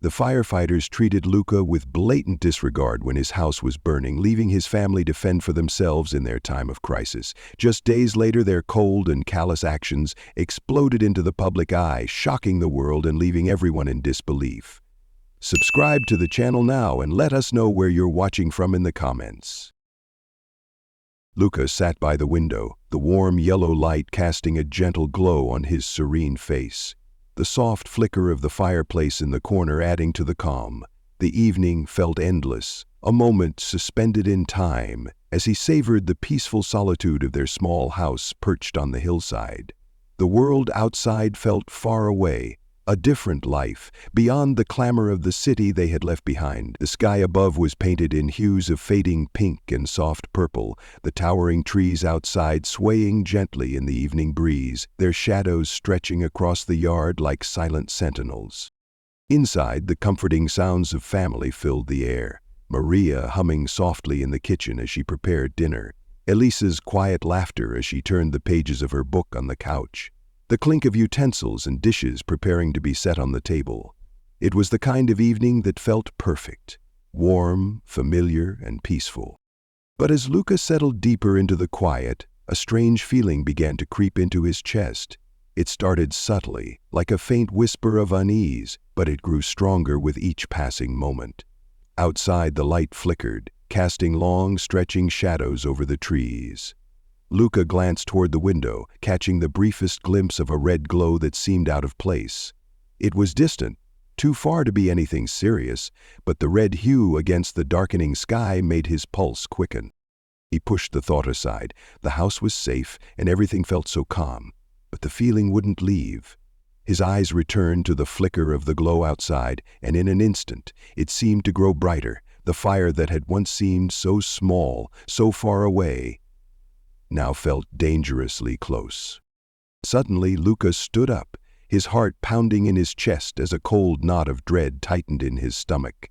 The firefighters treated Luca with blatant disregard when his house was burning, leaving his family to fend for themselves in their time of crisis. Just days later, their cold and callous actions exploded into the public eye, shocking the world and leaving everyone in disbelief. Subscribe to the channel now and let us know where you're watching from in the comments. Luca sat by the window, the warm yellow light casting a gentle glow on his serene face. The soft flicker of the fireplace in the corner adding to the calm. The evening felt endless, a moment suspended in time, as he savored the peaceful solitude of their small house perched on the hillside. The world outside felt far away, a different life, beyond the clamor of the city they had left behind. The sky above was painted in hues of fading pink and soft purple, the towering trees outside swaying gently in the evening breeze, their shadows stretching across the yard like silent sentinels. Inside, the comforting sounds of family filled the air. Maria humming softly in the kitchen as she prepared dinner, Elisa's quiet laughter as she turned the pages of her book on the couch, the clink of utensils and dishes preparing to be set on the table. It was the kind of evening that felt perfect, warm, familiar, and peaceful. But as Luca settled deeper into the quiet, a strange feeling began to creep into his chest. It started subtly, like a faint whisper of unease, but it grew stronger with each passing moment. Outside, the light flickered, casting long, stretching shadows over the trees. Luca glanced toward the window, catching the briefest glimpse of a red glow that seemed out of place. It was distant, too far to be anything serious, but the red hue against the darkening sky made his pulse quicken. He pushed the thought aside. The house was safe, and everything felt so calm, but the feeling wouldn't leave. His eyes returned to the flicker of the glow outside, and in an instant, it seemed to grow brighter. The fire that had once seemed so small, so far away, now felt dangerously close. Suddenly, Luca stood up, his heart pounding in his chest as a cold knot of dread tightened in his stomach.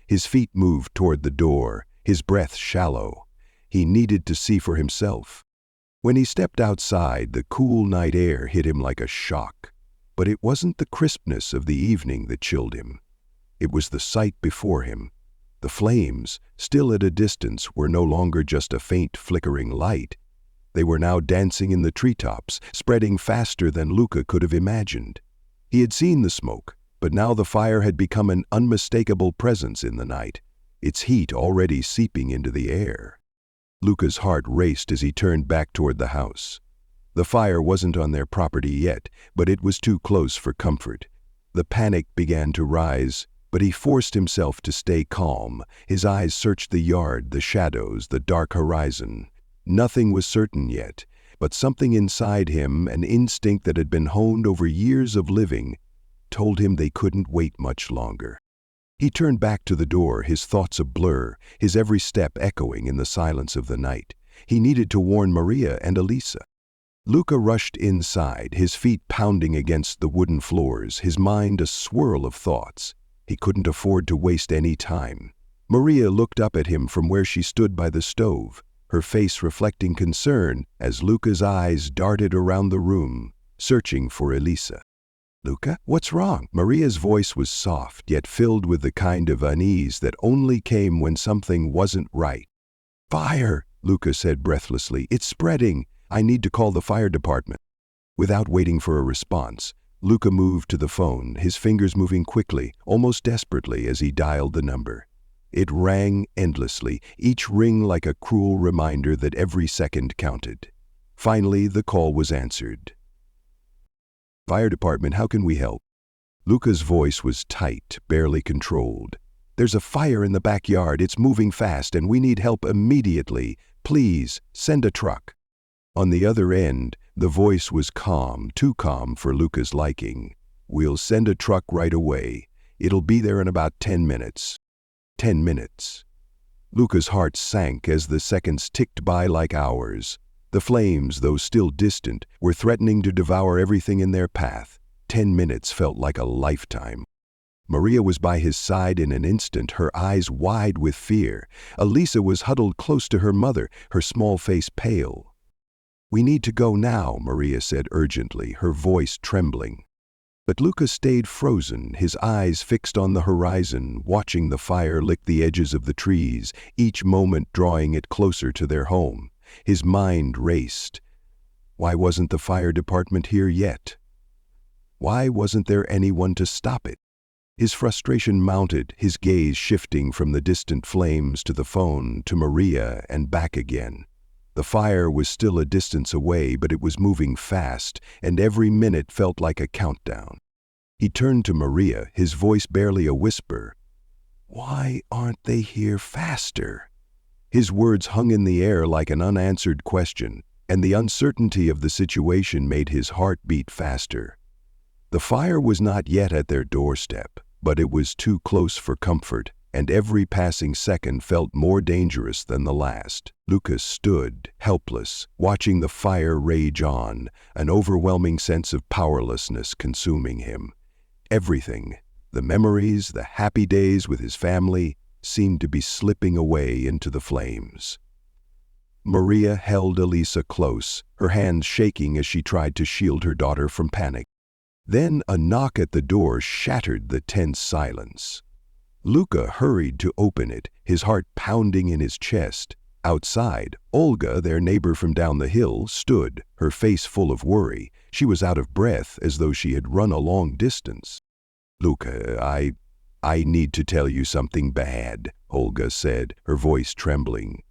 His feet moved toward the door, his breath shallow. He needed to see for himself. When he stepped outside, the cool night air hit him like a shock. But it wasn't the crispness of the evening that chilled him. It was the sight before him. The flames, still at a distance, were no longer just a faint flickering light. They were now dancing in the treetops, spreading faster than Luca could have imagined. He had seen the smoke, but now the fire had become an unmistakable presence in the night, its heat already seeping into the air. Luca's heart raced as he turned back toward the house. The fire wasn't on their property yet, but it was too close for comfort. The panic began to rise, but he forced himself to stay calm. His eyes searched the yard, the shadows, the dark horizon. Nothing was certain yet, but something inside him, an instinct that had been honed over years of living, told him they couldn't wait much longer. He turned back to the door, his thoughts a blur, his every step echoing in the silence of the night. He needed to warn Maria and Elisa. Luca rushed inside, his feet pounding against the wooden floors, his mind a swirl of thoughts. He couldn't afford to waste any time. Maria looked up at him from where she stood by the stove, her face reflecting concern as Luca's eyes darted around the room, searching for Elisa. "Luca, what's wrong?" Maria's voice was soft, yet filled with the kind of unease that only came when something wasn't right. "Fire," Luca said breathlessly. "It's spreading. I need to call the fire department." Without waiting for a response, Luca moved to the phone, his fingers moving quickly, almost desperately as he dialed the number. It rang endlessly, each ring like a cruel reminder that every second counted. Finally, the call was answered. "Fire department, how can we help?" Luca's voice was tight, barely controlled. "There's a fire in the backyard. It's moving fast, and we need help immediately. Please, send a truck." On the other end, the voice was calm, too calm for Luca's liking. "We'll send a truck right away. It'll be there in about 10 minutes. 10 minutes. Luca's heart sank as the seconds ticked by like hours. The flames, though still distant, were threatening to devour everything in their path. 10 minutes felt like a lifetime. Maria was by his side in an instant, her eyes wide with fear. Elisa was huddled close to her mother, her small face pale. "We need to go now," Maria said urgently, her voice trembling. But Luca stayed frozen, his eyes fixed on the horizon, watching the fire lick the edges of the trees, each moment drawing it closer to their home. His mind raced. Why wasn't the fire department here yet? Why wasn't there anyone to stop it? His frustration mounted, his gaze shifting from the distant flames to the phone, to Maria, and back again. The fire was still a distance away, but it was moving fast, and every minute felt like a countdown. He turned to Maria, his voice barely a whisper. "Why aren't they here faster?" His words hung in the air like an unanswered question, and the uncertainty of the situation made his heart beat faster. The fire was not yet at their doorstep, but it was too close for comfort, and every passing second felt more dangerous than the last. Luca stood, helpless, watching the fire rage on, an overwhelming sense of powerlessness consuming him. Everything, the memories, the happy days with his family, seemed to be slipping away into the flames. Maria held Elisa close, her hands shaking as she tried to shield her daughter from panic. Then a knock at the door shattered the tense silence. Luca hurried to open it, his heart pounding in his chest. Outside, Olga, their neighbor from down the hill, stood, her face full of worry. She was out of breath, as though she had run a long distance. "Luca, I need to tell you something bad," Olga said, her voice trembling.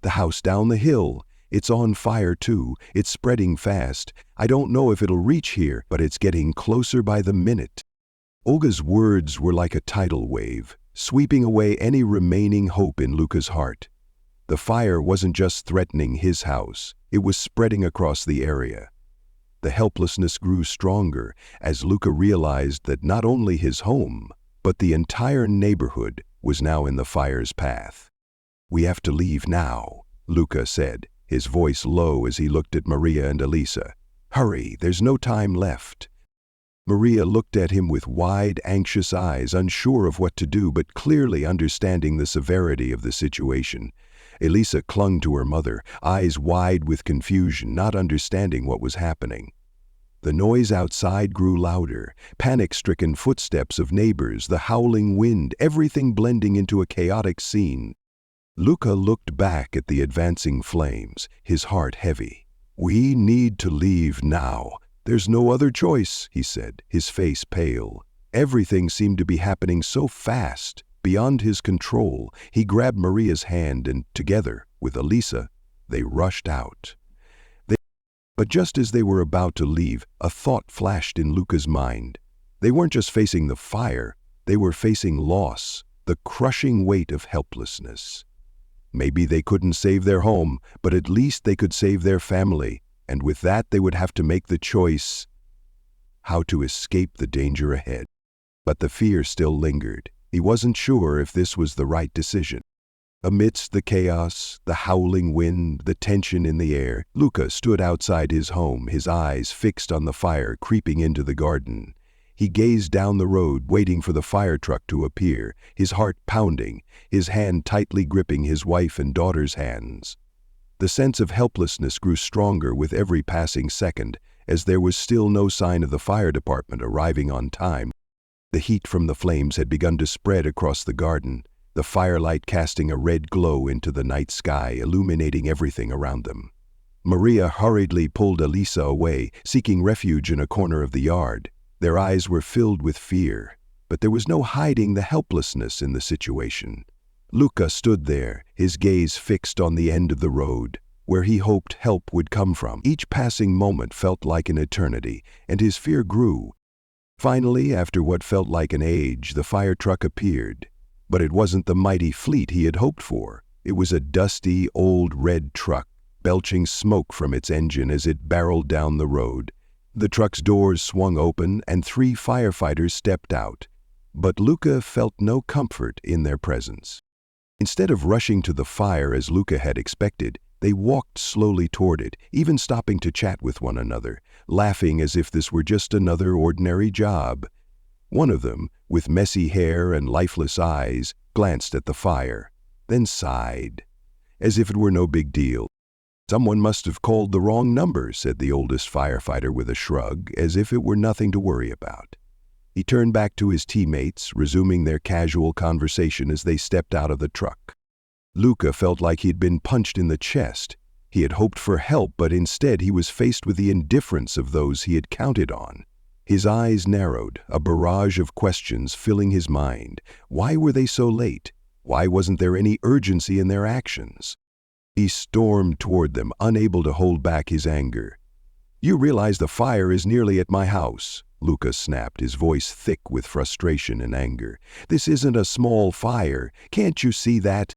"The house down the hill. It's on fire too. It's spreading fast. I don't know if it'll reach here, but it's getting closer by the minute." Olga's words were like a tidal wave, sweeping away any remaining hope in Luca's heart. The fire wasn't just threatening his house, it was spreading across the area. The helplessness grew stronger as Luca realized that not only his home, but the entire neighborhood was now in the fire's path. "We have to leave now," Luca said, his voice low as he looked at Maria and Elisa. "Hurry, there's no time left." Maria looked at him with wide, anxious eyes, unsure of what to do, but clearly understanding the severity of the situation. Elisa clung to her mother, eyes wide with confusion, not understanding what was happening. The noise outside grew louder, panic-stricken footsteps of neighbors, the howling wind, everything blending into a chaotic scene. Luca looked back at the advancing flames, his heart heavy. "We need to leave now. There's no other choice," he said, his face pale. Everything seemed to be happening so fast, beyond his control. He grabbed Maria's hand and, together with Elisa, they rushed out. But just as they were about to leave, a thought flashed in Luca's mind. They weren't just facing the fire, they were facing loss, the crushing weight of helplessness. Maybe they couldn't save their home, but at least they could save their family. And with that they would have to make the choice how to escape the danger ahead. But the fear still lingered. He wasn't sure if this was the right decision. Amidst the chaos, the howling wind, the tension in the air, Luca stood outside his home, his eyes fixed on the fire creeping into the garden. He gazed down the road, waiting for the fire truck to appear, his heart pounding, his hand tightly gripping his wife and daughter's hands. The sense of helplessness grew stronger with every passing second, as there was still no sign of the fire department arriving on time. The heat from the flames had begun to spread across the garden, the firelight casting a red glow into the night sky, illuminating everything around them. Maria hurriedly pulled Elisa away, seeking refuge in a corner of the yard. Their eyes were filled with fear, but there was no hiding the helplessness in the situation. Luca stood there, his gaze fixed on the end of the road, where he hoped help would come from. Each passing moment felt like an eternity, and his fear grew. Finally, after what felt like an age, the fire truck appeared. But it wasn't the mighty fleet he had hoped for. It was a dusty, old red truck, belching smoke from its engine as it barreled down the road. The truck's doors swung open, and 3 firefighters stepped out. But Luca felt no comfort in their presence. Instead of rushing to the fire as Luca had expected, they walked slowly toward it, even stopping to chat with one another, laughing as if this were just another ordinary job. One of them, with messy hair and lifeless eyes, glanced at the fire, then sighed, as if it were no big deal. Someone must have called the wrong number, said the oldest firefighter with a shrug, as if it were nothing to worry about. He turned back to his teammates, resuming their casual conversation as they stepped out of the truck. Luca felt like he'd been punched in the chest. He had hoped for help, but instead he was faced with the indifference of those he had counted on. His eyes narrowed, a barrage of questions filling his mind. Why were they so late? Why wasn't there any urgency in their actions? He stormed toward them, unable to hold back his anger. "You realize the fire is nearly at my house," Luca snapped, his voice thick with frustration and anger. "This isn't a small fire. Can't you see that?"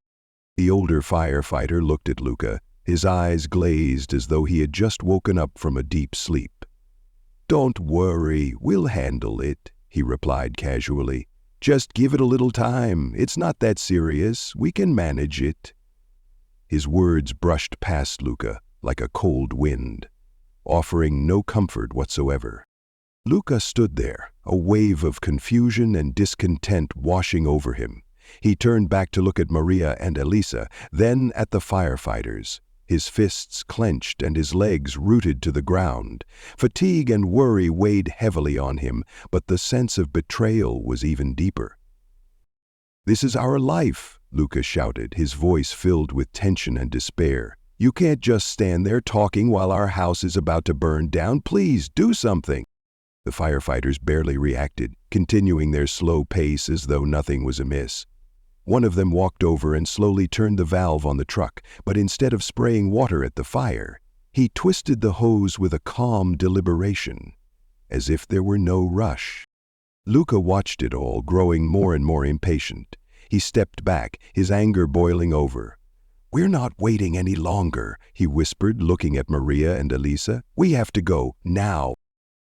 The older firefighter looked at Luca, his eyes glazed as though he had just woken up from a deep sleep. "Don't worry, we'll handle it," he replied casually. "Just give it a little time. It's not that serious. We can manage it." His words brushed past Luca like a cold wind, offering no comfort whatsoever. Luca stood there, a wave of confusion and discontent washing over him. He turned back to look at Maria and Elisa, then at the firefighters, his fists clenched and his legs rooted to the ground. Fatigue and worry weighed heavily on him, but the sense of betrayal was even deeper. "This is our life," Luca shouted, his voice filled with tension and despair. "You can't just stand there talking while our house is about to burn down. Please, do something." The firefighters barely reacted, continuing their slow pace as though nothing was amiss. One of them walked over and slowly turned the valve on the truck, but instead of spraying water at the fire, he twisted the hose with a calm deliberation, as if there were no rush. Luca watched it all, growing more and more impatient. He stepped back, his anger boiling over. "We're not waiting any longer," he whispered, looking at Maria and Elisa. "We have to go, now."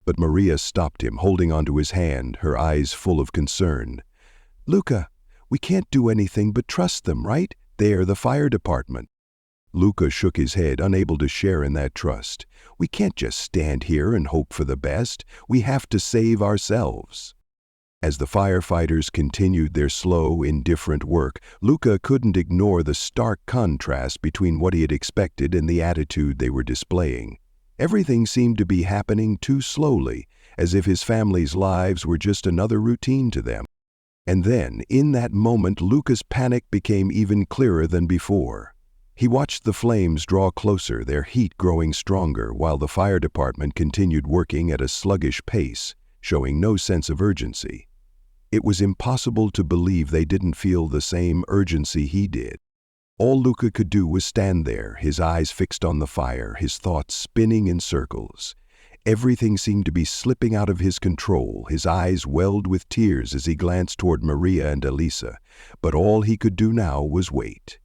But Maria stopped him, holding onto his hand, her eyes full of concern. "Luca, we can't do anything but trust them, right? They're the fire department." Luca shook his head, unable to share in that trust. "We can't just stand here and hope for the best. We have to save ourselves." As the firefighters continued their slow, indifferent work, Luca couldn't ignore the stark contrast between what he had expected and the attitude they were displaying. Everything seemed to be happening too slowly, as if his family's lives were just another routine to them. And then, in that moment, Luca's panic became even clearer than before. He watched the flames draw closer, their heat growing stronger, while the fire department continued working at a sluggish pace, showing no sense of urgency. It was impossible to believe they didn't feel the same urgency he did. All Luca could do was stand there, his eyes fixed on the fire, his thoughts spinning in circles. Everything seemed to be slipping out of his control, his eyes welled with tears as he glanced toward Maria and Elisa, but all he could do now was wait.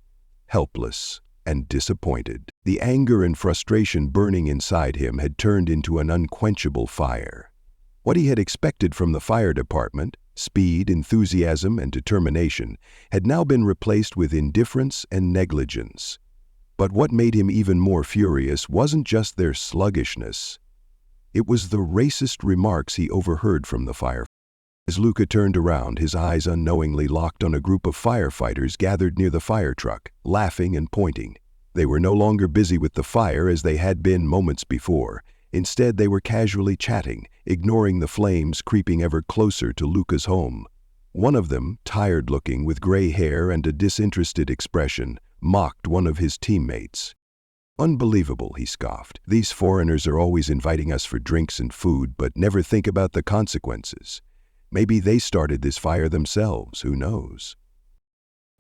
Helpless and disappointed, the anger and frustration burning inside him had turned into an unquenchable fire. What he had expected from the fire department, speed, enthusiasm, and determination, had now been replaced with indifference and negligence. But what made him even more furious wasn't just their sluggishness. It was the racist remarks he overheard from the fire. As Luca turned around, his eyes unknowingly locked on a group of firefighters gathered near the fire truck, laughing and pointing. They were no longer busy with the fire as they had been moments before. Instead, they were casually chatting, ignoring the flames creeping ever closer to Luca's home. One of them, tired-looking with gray hair and a disinterested expression, mocked one of his teammates. "Unbelievable," he scoffed. "These foreigners are always inviting us for drinks and food, but never think about the consequences. Maybe they started this fire themselves, who knows?"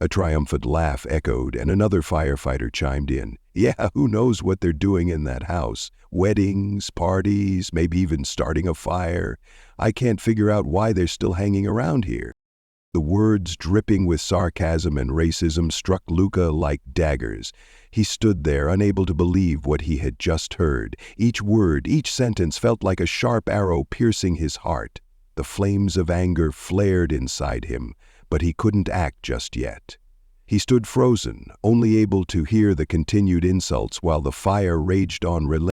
A triumphant laugh echoed, and another firefighter chimed in. "Yeah, who knows what they're doing in that house? Weddings, parties, maybe even starting a fire. I can't figure out why they're still hanging around here." The words, dripping with sarcasm and racism, struck Luca like daggers. He stood there, unable to believe what he had just heard. Each word, each sentence felt like a sharp arrow piercing his heart. The flames of anger flared inside him, but he couldn't act just yet. He stood frozen, only able to hear the continued insults while the fire raged on relentlessly.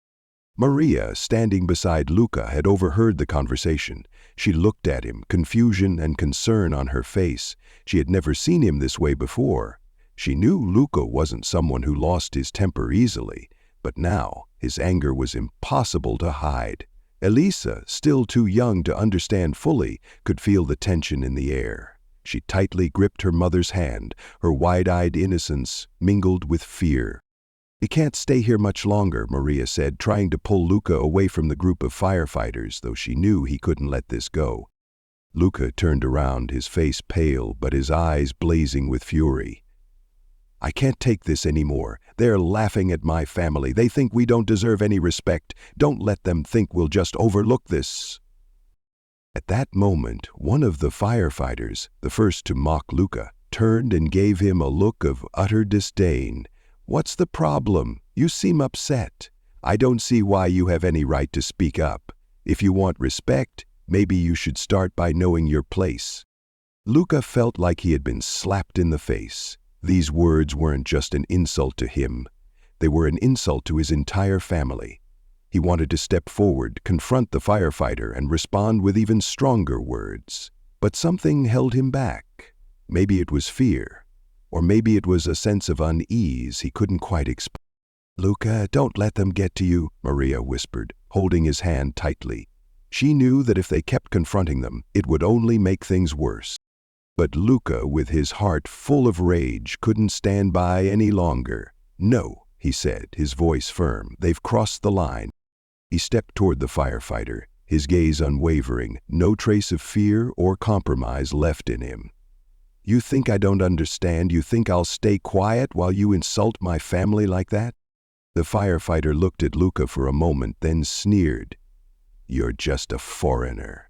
Maria, standing beside Luca, had overheard the conversation. She looked at him, confusion and concern on her face. She had never seen him this way before. She knew Luca wasn't someone who lost his temper easily, But now, his anger was impossible to hide. Elisa, still too young to understand fully, could feel the tension in the air. She tightly gripped her mother's hand, her wide-eyed innocence mingled with fear. "We can't stay here much longer," Maria said, trying to pull Luca away from the group of firefighters, though she knew he couldn't let this go. Luca turned around, his face pale but his eyes blazing with fury. "I can't take this anymore. They're laughing at my family. They think we don't deserve any respect. Don't let them think we'll just overlook this." At that moment, one of the firefighters, the first to mock Luca, turned and gave him a look of utter disdain. "What's the problem? You seem upset. I don't see why you have any right to speak up. If you want respect, maybe you should start by knowing your place." Luca felt like he had been slapped in the face. These words weren't just an insult to him. They were an insult to his entire family. He wanted to step forward, confront the firefighter, and respond with even stronger words. But something held him back. Maybe it was fear, or maybe it was a sense of unease he couldn't quite explain. "Luca, don't let them get to you," Maria whispered, holding his hand tightly. She knew that if they kept confronting them, it would only make things worse. But Luca, with his heart full of rage, couldn't stand by any longer. "No," he said, his voice firm. "They've crossed the line." He stepped toward the firefighter, his gaze unwavering, no trace of fear or compromise left in him. "You think I don't understand? You think I'll stay quiet while you insult my family like that?" The firefighter looked at Luca for a moment, then sneered. "You're just a foreigner.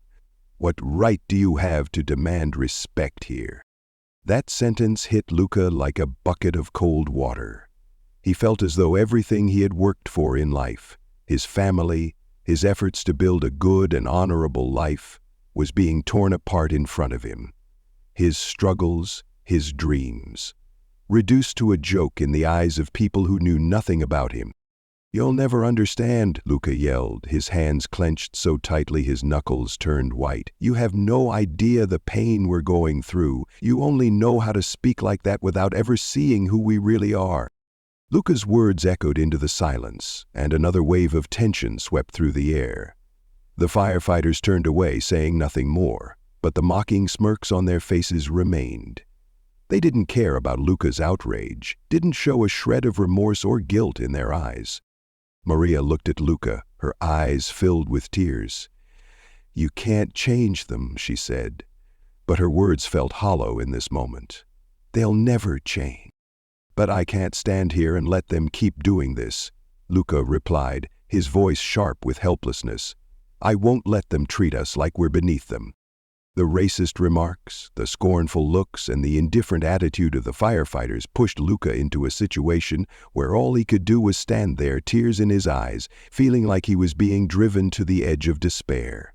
What right do you have to demand respect here?" That sentence hit Luca like a bucket of cold water. He felt as though everything he had worked for in life, his family, his efforts to build a good and honorable life, was being torn apart in front of him. His struggles, his dreams, reduced to a joke in the eyes of people who knew nothing about him. "You'll never understand," Luca yelled, his hands clenched so tightly his knuckles turned white. "You have no idea the pain we're going through. You only know how to speak like that without ever seeing who we really are." Luca's words echoed into the silence, and another wave of tension swept through the air. The firefighters turned away, saying nothing more, but the mocking smirks on their faces remained. They didn't care about Luca's outrage, didn't show a shred of remorse or guilt in their eyes. Maria looked at Luca, her eyes filled with tears. "You can't change them," she said, but her words felt hollow in this moment. "They'll never change." "But I can't stand here and let them keep doing this," Luca replied, his voice sharp with helplessness. "I won't let them treat us like we're beneath them." The racist remarks, the scornful looks, and the indifferent attitude of the firefighters pushed Luca into a situation where all he could do was stand there, tears in his eyes, feeling like he was being driven to the edge of despair.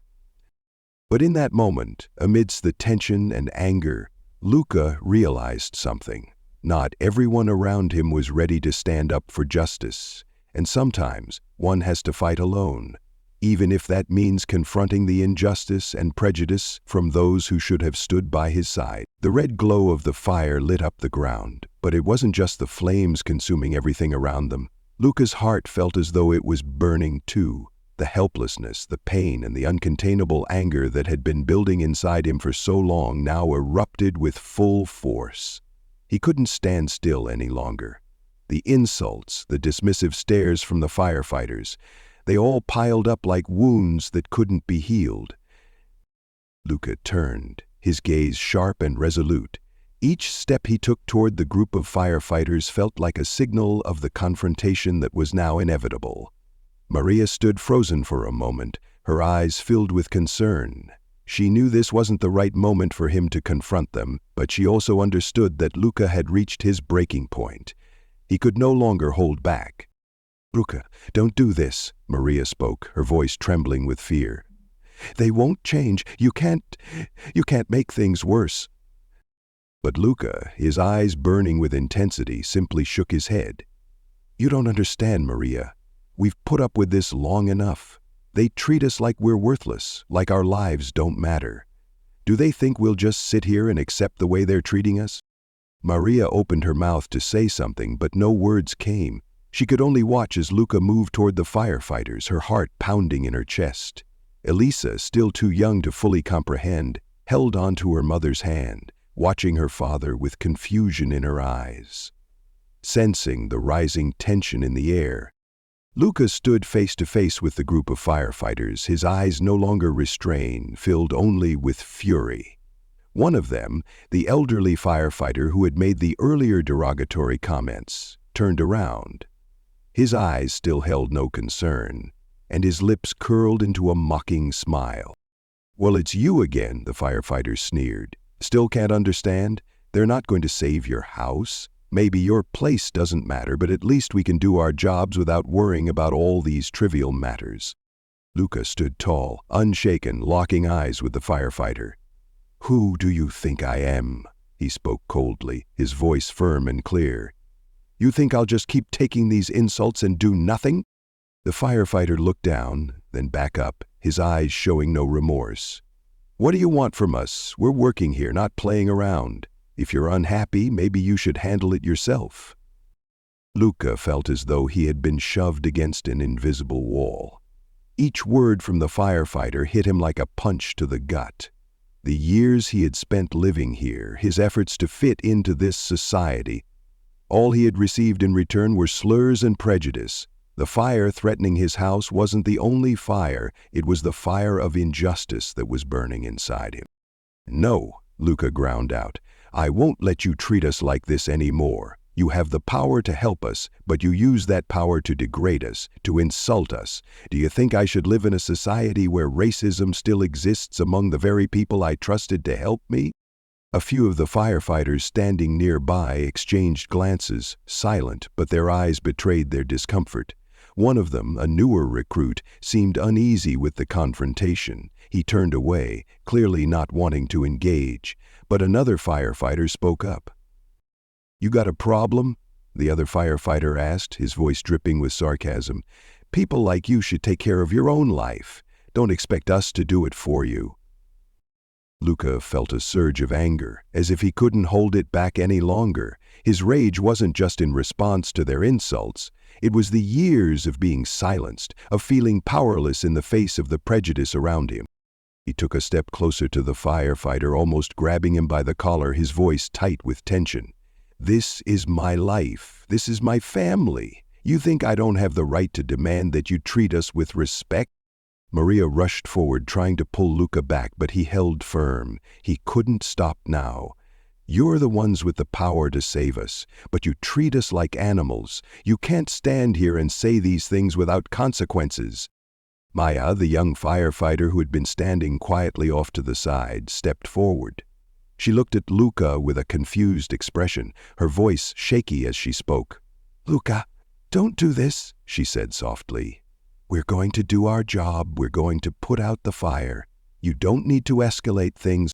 But in that moment, amidst the tension and anger, Luca realized something. Not everyone around him was ready to stand up for justice, and sometimes one has to fight alone, even if that means confronting the injustice and prejudice from those who should have stood by his side. The red glow of the fire lit up the ground, but it wasn't just the flames consuming everything around them. Luca's heart felt as though it was burning too. The helplessness, the pain, and the uncontainable anger that had been building inside him for so long now erupted with full force. He couldn't stand still any longer. The insults, the dismissive stares from the firefighters, they all piled up like wounds that couldn't be healed. Luca turned, his gaze sharp and resolute. Each step he took toward the group of firefighters felt like a signal of the confrontation that was now inevitable. Maria stood frozen for a moment, her eyes filled with concern. She knew this wasn't the right moment for him to confront them, but she also understood that Luca had reached his breaking point. He could no longer hold back. "Luca, don't do this," Maria spoke, her voice trembling with fear. "They won't change. You can't make things worse." But Luca, his eyes burning with intensity, simply shook his head. "You don't understand, Maria. We've put up with this long enough. They treat us like we're worthless, like our lives don't matter. Do they think we'll just sit here and accept the way they're treating us?" Maria opened her mouth to say something, but no words came. She could only watch as Luca moved toward the firefighters, her heart pounding in her chest. Elisa, still too young to fully comprehend, held onto her mother's hand, watching her father with confusion in her eyes. Sensing the rising tension in the air, Luca stood face to face with the group of firefighters, his eyes no longer restrained, filled only with fury. One of them, the elderly firefighter who had made the earlier derogatory comments, turned around. His eyes still held no concern, and his lips curled into a mocking smile. "Well, it's you again," the firefighter sneered. "Still can't understand? They're not going to save your house. Maybe your place doesn't matter, but at least we can do our jobs without worrying about all these trivial matters." Luca stood tall, unshaken, locking eyes with the firefighter. "Who do you think I am?" He spoke coldly, his voice firm and clear. "You think I'll just keep taking these insults and do nothing?" The firefighter looked down, then back up, his eyes showing no remorse. "What do you want from us? We're working here, not playing around. If you're unhappy, maybe you should handle it yourself." Luca felt as though he had been shoved against an invisible wall. Each word from the firefighter hit him like a punch to the gut. The years he had spent living here, his efforts to fit into this society, all he had received in return were slurs and prejudice. The fire threatening his house wasn't the only fire, it was the fire of injustice that was burning inside him. "No," Luca ground out, "I won't let you treat us like this anymore. You have the power to help us, but you use that power to degrade us, to insult us. Do you think I should live in a society where racism still exists among the very people I trusted to help me?" A few of the firefighters standing nearby exchanged glances, silent, but their eyes betrayed their discomfort. One of them, a newer recruit, seemed uneasy with the confrontation. He turned away, clearly not wanting to engage, but another firefighter spoke up. "You got a problem?" the other firefighter asked, his voice dripping with sarcasm. "People like you should take care of your own life. Don't expect us to do it for you." Luca felt a surge of anger, as if he couldn't hold it back any longer. His rage wasn't just in response to their insults. It was the years of being silenced, of feeling powerless in the face of the prejudice around him. He took a step closer to the firefighter, almost grabbing him by the collar, his voice tight with tension. "This is my life. This is my family. You think I don't have the right to demand that you treat us with respect?" Maria rushed forward, trying to pull Luca back, but he held firm. He couldn't stop now. "You're the ones with the power to save us, but you treat us like animals. You can't stand here and say these things without consequences." Maya, the young firefighter who had been standing quietly off to the side, stepped forward. She looked at Luca with a confused expression, her voice shaky as she spoke. "Luca, don't do this," she said softly. "We're going to do our job. We're going to put out the fire. You don't need to escalate things."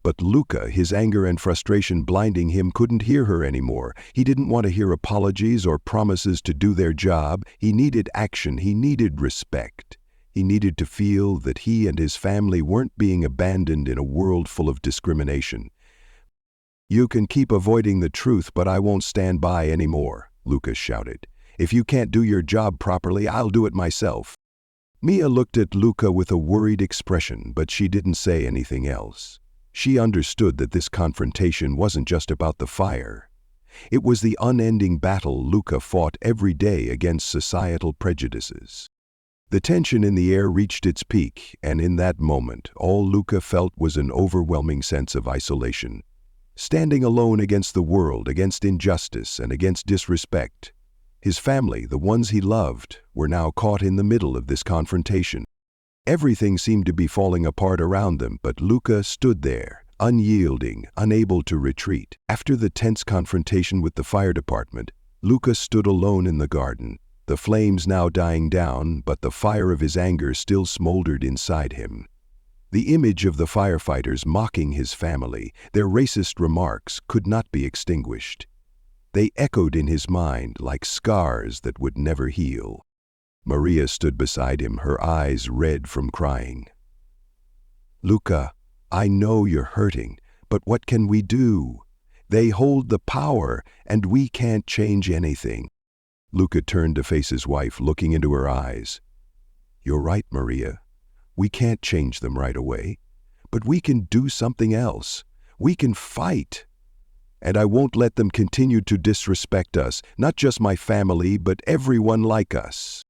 But Luca, his anger and frustration blinding him, couldn't hear her anymore. He didn't want to hear apologies or promises to do their job. He needed action. He needed respect. He needed to feel that he and his family weren't being abandoned in a world full of discrimination. "You can keep avoiding the truth, but I won't stand by anymore," Luca shouted. "If you can't do your job properly, I'll do it myself." Mia looked at Luca with a worried expression, but she didn't say anything else. She understood that this confrontation wasn't just about the fire. It was the unending battle Luca fought every day against societal prejudices. The tension in the air reached its peak, and in that moment, all Luca felt was an overwhelming sense of isolation. Standing alone against the world, against injustice, and against disrespect. His family, the ones he loved, were now caught in the middle of this confrontation. Everything seemed to be falling apart around them, but Luca stood there, unyielding, unable to retreat. After the tense confrontation with the fire department, Luca stood alone in the garden, the flames now dying down, but the fire of his anger still smoldered inside him. The image of the firefighters mocking his family, their racist remarks, could not be extinguished. They echoed in his mind like scars that would never heal. Maria stood beside him, her eyes red from crying. "Luca, I know you're hurting, but what can we do? They hold the power, and we can't change anything." Luca turned to face his wife, looking into her eyes. "You're right, Maria. We can't change them right away. But we can do something else. We can fight. And I won't let them continue to disrespect us, not just my family, but everyone like us."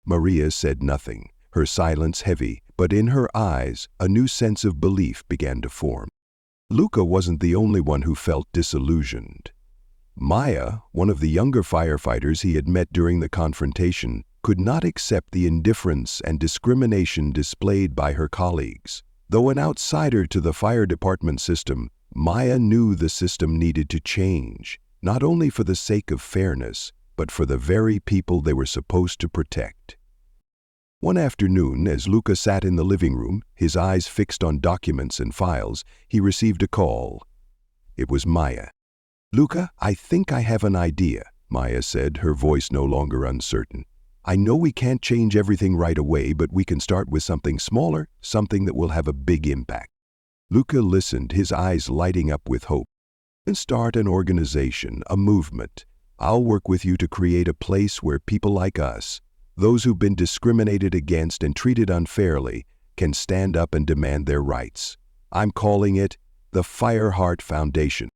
Maria said nothing, her silence heavy, but in her eyes, a new sense of belief began to form. Luca wasn't the only one who felt disillusioned. Maya, one of the younger firefighters he had met during the confrontation, could not accept the indifference and discrimination displayed by her colleagues. Though an outsider to the fire department system, Maya knew the system needed to change, not only for the sake of fairness, but for the very people they were supposed to protect. One afternoon, as Luca sat in the living room, his eyes fixed on documents and files, he received a call. It was Maya. "Luca, I think I have an idea," Maya said, her voice no longer uncertain. "I know we can't change everything right away, but we can start with something smaller, something that will have a big impact." Luca listened, his eyes lighting up with hope. "And start an organization, a movement. I'll work with you to create a place where people like us, those who've been discriminated against and treated unfairly, can stand up and demand their rights. I'm calling it the Fireheart Foundation."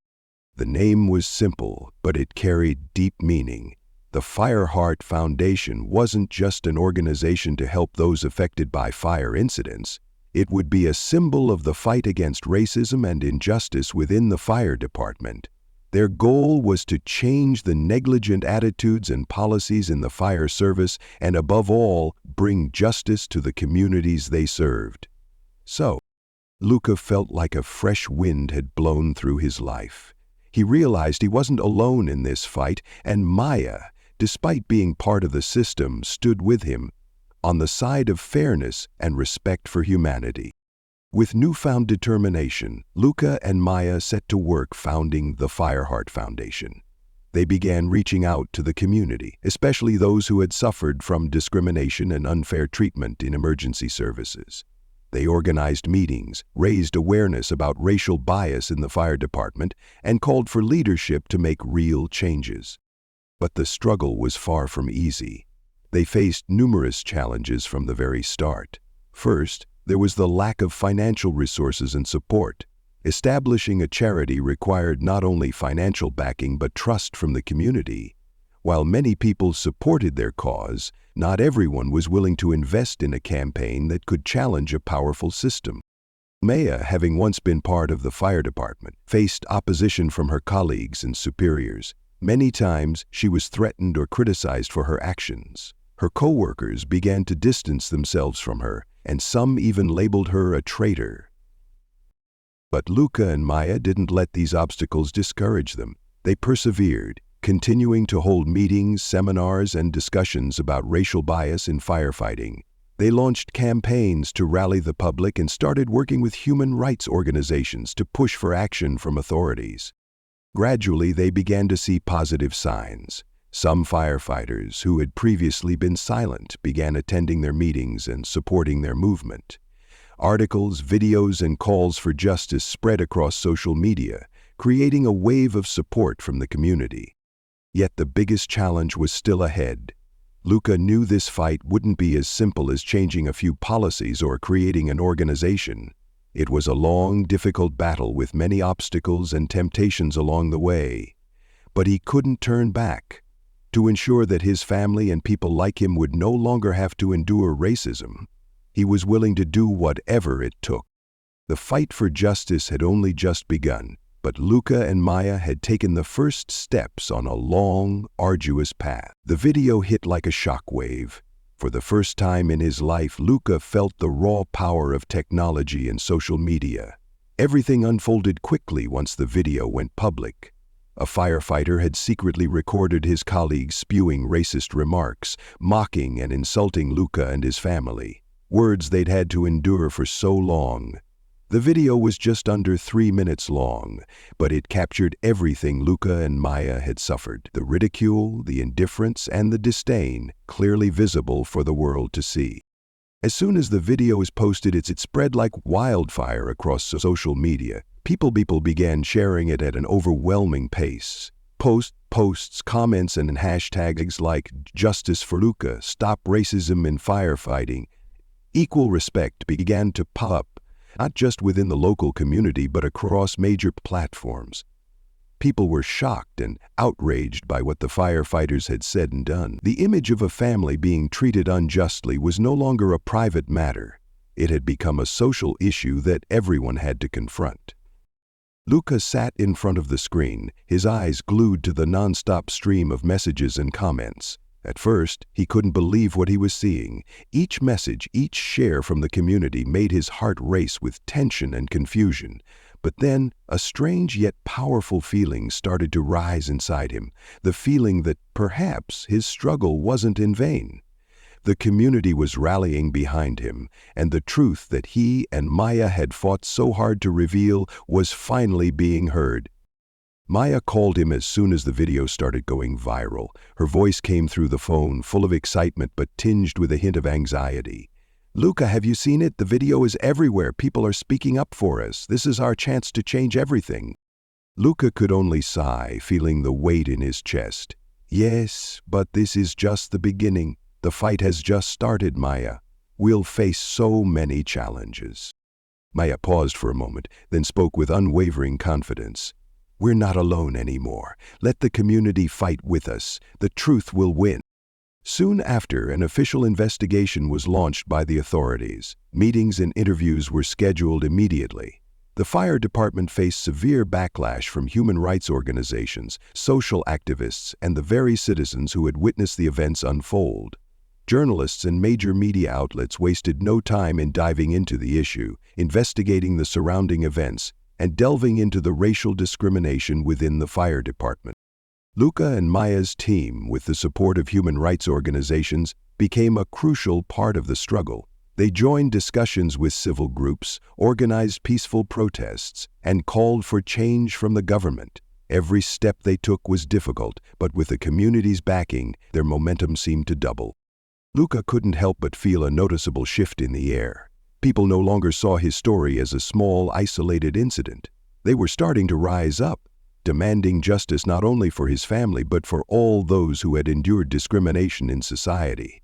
The name was simple, but it carried deep meaning. The Fireheart Foundation wasn't just an organization to help those affected by fire incidents. It would be a symbol of the fight against racism and injustice within the fire department. Their goal was to change the negligent attitudes and policies in the fire service and, above all, bring justice to the communities they served. So, Luca felt like a fresh wind had blown through his life. He realized he wasn't alone in this fight, and Maya, despite being part of the system, stood with him, on the side of fairness and respect for humanity. With newfound determination, Luca and Maya set to work founding the Fireheart Foundation. They began reaching out to the community, especially those who had suffered from discrimination and unfair treatment in emergency services. They organized meetings, raised awareness about racial bias in the fire department, and called for leadership to make real changes. But the struggle was far from easy. They faced numerous challenges from the very start. First, there was the lack of financial resources and support. Establishing a charity required not only financial backing but trust from the community. While many people supported their cause, not everyone was willing to invest in a campaign that could challenge a powerful system. Maya, having once been part of the fire department, faced opposition from her colleagues and superiors. Many times, she was threatened or criticized for her actions. Her co-workers began to distance themselves from her, and some even labeled her a traitor. But Luca and Maya didn't let these obstacles discourage them. They persevered, continuing to hold meetings, seminars, and discussions about racial bias in firefighting. They launched campaigns to rally the public and started working with human rights organizations to push for action from authorities. Gradually, they began to see positive signs. Some firefighters who had previously been silent began attending their meetings and supporting their movement. Articles, videos, and calls for justice spread across social media, creating a wave of support from the community. Yet the biggest challenge was still ahead. Luca knew this fight wouldn't be as simple as changing a few policies or creating an organization. It was a long, difficult battle with many obstacles and temptations along the way. But he couldn't turn back. To ensure that his family and people like him would no longer have to endure racism, he was willing to do whatever it took. The fight for justice had only just begun, but Luca and Maya had taken the first steps on a long, arduous path. The video hit like a shockwave. For the first time in his life, Luca felt the raw power of technology and social media. Everything unfolded quickly once the video went public. A firefighter had secretly recorded his colleagues spewing racist remarks, mocking and insulting Luca and his family, words they'd had to endure for so long. The video was just under 3 minutes long, but it captured everything Luca and Maya had suffered. The ridicule, the indifference, and the disdain, clearly visible for the world to see. As soon as the video was posted, it spread like wildfire across social media. People began sharing it at an overwhelming pace. Posts, comments, and hashtags like "Justice for Luca," "Stop Racism in Firefighting," "Equal Respect" began to pop up, not just within the local community but across major platforms. People were shocked and outraged by what the firefighters had said and done. The image of a family being treated unjustly was no longer a private matter. It had become a social issue that everyone had to confront. Luca sat in front of the screen, his eyes glued to the non-stop stream of messages and comments. At first, he couldn't believe what he was seeing. Each message, each share from the community made his heart race with tension and confusion. But then, a strange yet powerful feeling started to rise inside him, the feeling that perhaps his struggle wasn't in vain. The community was rallying behind him, and the truth that he and Maya had fought so hard to reveal was finally being heard. Maya called him as soon as the video started going viral. Her voice came through the phone, full of excitement but tinged with a hint of anxiety. "Luca, have you seen it? The video is everywhere. People are speaking up for us. This is our chance to change everything." Luca could only sigh, feeling the weight in his chest. "Yes, but this is just the beginning. The fight has just started, Maya. We'll face so many challenges." Maya paused for a moment, then spoke with unwavering confidence. "We're not alone anymore. Let the community fight with us. The truth will win." Soon after, an official investigation was launched by the authorities. Meetings and interviews were scheduled immediately. The fire department faced severe backlash from human rights organizations, social activists, and the very citizens who had witnessed the events unfold. Journalists and major media outlets wasted no time in diving into the issue, investigating the surrounding events, and delving into the racial discrimination within the fire department. Luca and Maya's team, with the support of human rights organizations, became a crucial part of the struggle. They joined discussions with civil groups, organized peaceful protests, and called for change from the government. Every step they took was difficult, but with the community's backing, their momentum seemed to double. Luca couldn't help but feel a noticeable shift in the air. People no longer saw his story as a small, isolated incident. They were starting to rise up, demanding justice not only for his family but for all those who had endured discrimination in society.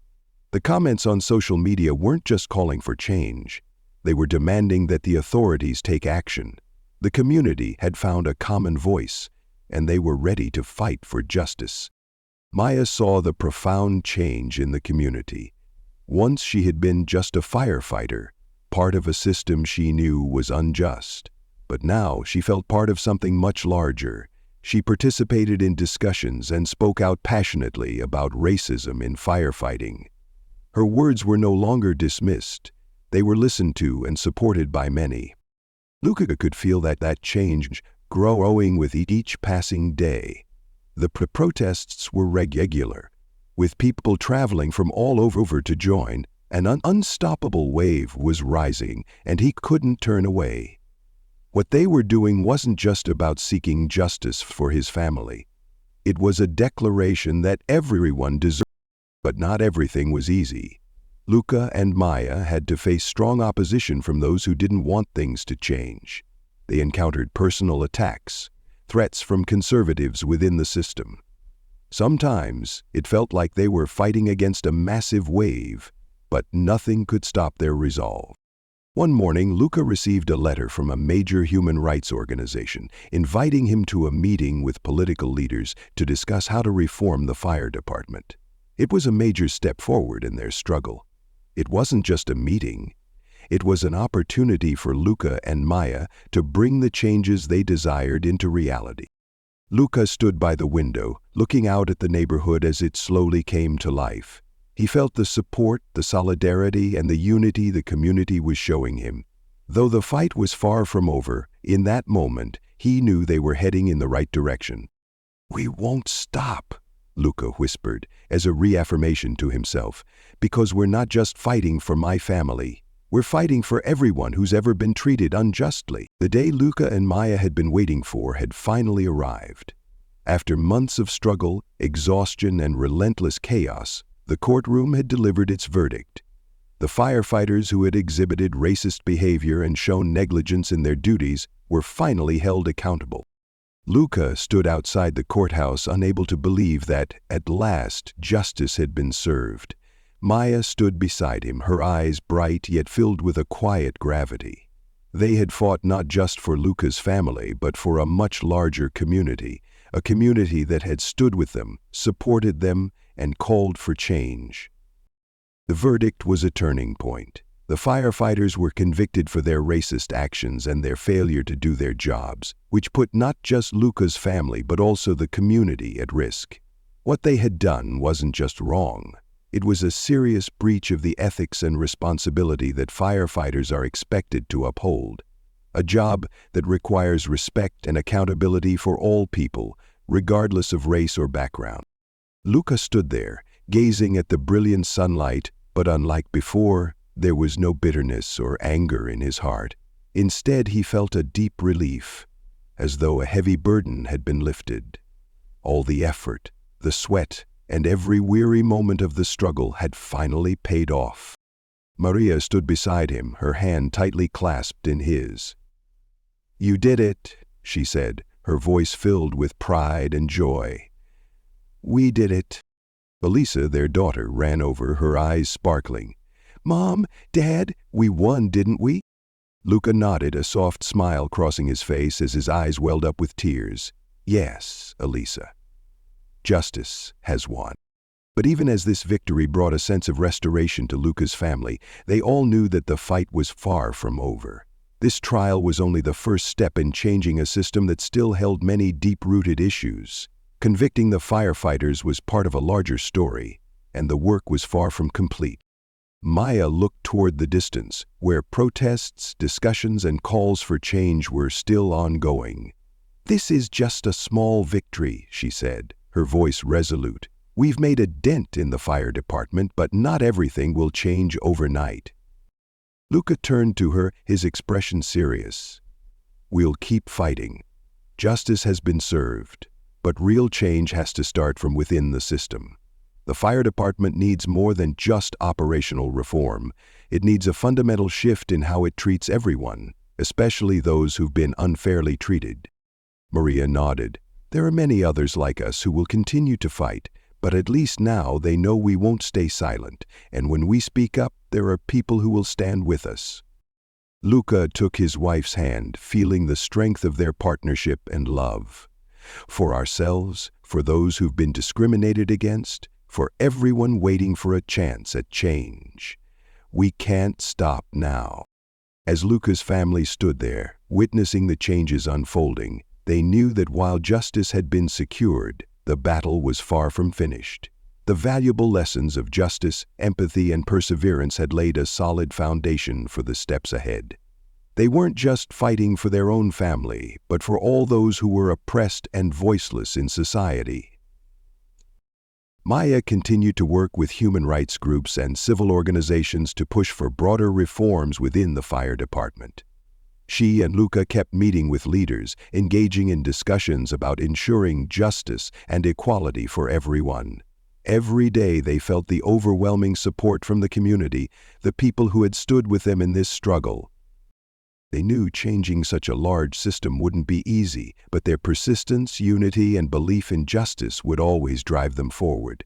The comments on social media weren't just calling for change. They were demanding that the authorities take action. The community had found a common voice, and they were ready to fight for justice. Maya saw the profound change in the community. Once she had been just a firefighter, part of a system she knew was unjust. But now she felt part of something much larger. She participated in discussions and spoke out passionately about racism in firefighting. Her words were no longer dismissed. They were listened to and supported by many. Luca could feel that change growing with each passing day. The protests were regular, with people traveling from all over to join. An unstoppable wave was rising, and he couldn't turn away. What they were doing wasn't just about seeking justice for his family. It was a declaration that everyone deserved, but not everything was easy. Luca and Maya had to face strong opposition from those who didn't want things to change. They encountered personal attacks, threats from conservatives within the system. Sometimes it felt like they were fighting against a massive wave, but nothing could stop their resolve. One morning, Luca received a letter from a major human rights organization inviting him to a meeting with political leaders to discuss how to reform the fire department. It was a major step forward in their struggle. It wasn't just a meeting. It was an opportunity for Luca and Maya to bring the changes they desired into reality. Luca stood by the window, looking out at the neighborhood as it slowly came to life. He felt the support, the solidarity, and the unity the community was showing him. Though the fight was far from over, in that moment, he knew they were heading in the right direction. "We won't stop," Luca whispered, as a reaffirmation to himself, "because we're not just fighting for my family. We're fighting for everyone who's ever been treated unjustly." The day Luca and Maya had been waiting for had finally arrived. After months of struggle, exhaustion, and relentless chaos, the courtroom had delivered its verdict. The firefighters who had exhibited racist behavior and shown negligence in their duties were finally held accountable. Luca stood outside the courthouse, unable to believe that, at last, justice had been served. Maya stood beside him, her eyes bright yet filled with a quiet gravity. They had fought not just for Luca's family, but for a much larger community, a community that had stood with them, supported them, and called for change. The verdict was a turning point. The firefighters were convicted for their racist actions and their failure to do their jobs, which put not just Luca's family but also the community at risk. What they had done wasn't just wrong. It was a serious breach of the ethics and responsibility that firefighters are expected to uphold. A job that requires respect and accountability for all people, regardless of race or background. Luca stood there, gazing at the brilliant sunlight, but unlike before, there was no bitterness or anger in his heart. Instead, he felt a deep relief, as though a heavy burden had been lifted. All the effort, the sweat, and every weary moment of the struggle had finally paid off. Maria stood beside him, her hand tightly clasped in his. "You did it," she said, her voice filled with pride and joy. "We did it." Elisa, their daughter, ran over, her eyes sparkling. "Mom, Dad, we won, didn't we?" Luca nodded, a soft smile crossing his face as his eyes welled up with tears. "Yes, Elisa. Justice has won." But even as this victory brought a sense of restoration to Luca's family, they all knew that the fight was far from over. This trial was only the first step in changing a system that still held many deep-rooted issues. Convicting the firefighters was part of a larger story, and the work was far from complete. Maya looked toward the distance, where protests, discussions, and calls for change were still ongoing. "This is just a small victory," she said, her voice resolute. "We've made a dent in the fire department, but not everything will change overnight." Luca turned to her, his expression serious. "We'll keep fighting. Justice has been served, but real change has to start from within the system. The fire department needs more than just operational reform. It needs a fundamental shift in how it treats everyone, especially those who've been unfairly treated." Maria nodded. "There are many others like us who will continue to fight, but at least now they know we won't stay silent, and when we speak up, there are people who will stand with us." Luca took his wife's hand, feeling the strength of their partnership and love. For ourselves, for those who've been discriminated against, for everyone waiting for a chance at change. We can't stop now. As Luca's family stood there, witnessing the changes unfolding, they knew that while justice had been secured, the battle was far from finished. The valuable lessons of justice, empathy, and perseverance had laid a solid foundation for the steps ahead. They weren't just fighting for their own family, but for all those who were oppressed and voiceless in society. Maya continued to work with human rights groups and civil organizations to push for broader reforms within the fire department. She and Luca kept meeting with leaders, engaging in discussions about ensuring justice and equality for everyone. Every day they felt the overwhelming support from the community, the people who had stood with them in this struggle. They knew changing such a large system wouldn't be easy, but their persistence, unity, and belief in justice would always drive them forward.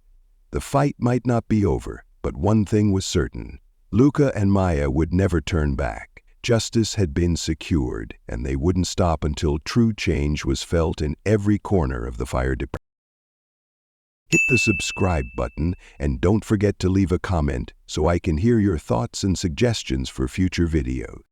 The fight might not be over, but one thing was certain. Luca and Maya would never turn back. Justice had been secured, and they wouldn't stop until true change was felt in every corner of the fire department. Hit the subscribe button, and don't forget to leave a comment so I can hear your thoughts and suggestions for future videos.